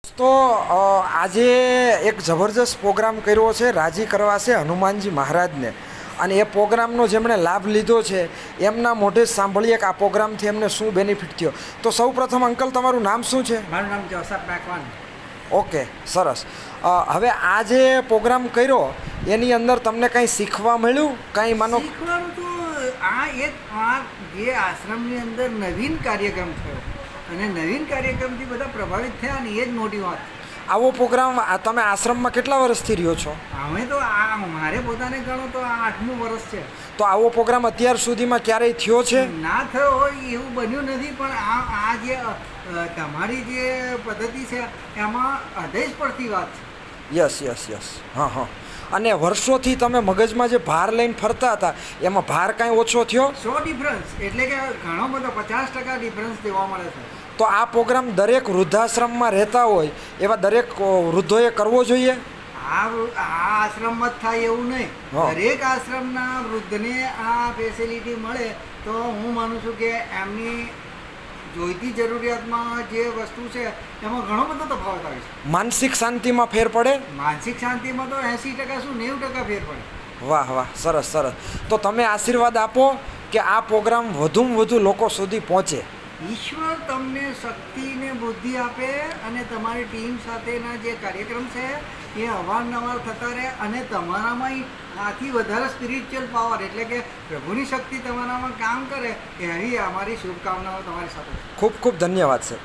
તો આજે એક જબરજસ્ત પ્રોગ્રામ કર્યો છે, રાજી કરવા છે હનુમાનજી મહારાજને. અને એ પ્રોગ્રામનો જેમણે લાભ લીધો છે એમના મોઢે જ સાંભળીએ કે આ પ્રોગ્રામથી એમને શું બેનિફિટ થયો. તો સૌ પ્રથમ અંકલ, તમારું નામ શું છે? મારું નામ જોસફ નાકવાન. ઓકે, સરસ. હવે આ જે પ્રોગ્રામ કર્યો એની અંદર તમને કંઈ શીખવા મળ્યું? કંઈ માનો શીખવાનું તો આ જે આશ્રમની અંદર નવીન કાર્યક્રમ થયો અને નવીન કાર્યક્રમથી બધા પ્રભાવિત થયા અને એ જ મોટી વાત. આવો પ્રોગ્રામ તમે આશ્રમમાં કેટલા વર્ષથી રહ્યો છો? અમે તો મારે પોતાને ગણો તો આ 8મું વર્ષ છે. તો આવો પ્રોગ્રામ અત્યાર સુધીમાં ક્યારેય થયો છે? ના થયો હોય એવું બન્યું નથી, પણ આ જે તમારી જે પદ્ધતિ છે એમાં હૃદય પડતી વાત છે. યસ યસ યસ, હા હા. અને વર્ષોથી તમે મગજમાં જે ભાર લઈને ફરતા હતા એમાં ભાર કાંઈ ઓછો થયો? 100 ડિફરન્સ, એટલે કે ઘણો બધો 50% ડિફરન્સ જોવા મળે છે. તો આ પ્રોગ્રામ દરેક વૃદ્ધાશ્રમમાં રહેતા હોય એવા દરેક વૃદ્ધોએ કરવો જોઈએ? આ આશ્રમમાં જ થાય એવું નહીં. હા. દરેક આશ્રમના વૃદ્ધને આ ફેસિલિટી મળે તો હું માનું છું કે એમની જોઈતી જરૂરિયાતમાં જે વસ્તુ છે એમાં ઘણો બધો તફાવત આવે છે. માનસિક શાંતિમાં ફેર પડે? માનસિક શાંતિમાં તો 80% શું 90% ફેર પડે. વાહ વાહ, સરસ સરસ. તો તમે આશીર્વાદ આપો કે આ પ્રોગ્રામ વધુમાં વધુ લોકો સુધી પહોંચે. ઈશ્વર તમને શક્તિ ને બુદ્ધિ આપે અને તમારી ટીમ સાથેના જે કાર્યક્રમ છે એ અવારનવાર થતા રહે અને તમારામાં આથી વધારે સ્પિરિચ્યુઅલ પાવર, એટલે કે પ્રભુની શક્તિ તમારામાં કામ કરે એવી અમારી શુભકામનાઓ તમારી સાથે. ખૂબ ખૂબ ધન્યવાદ સર.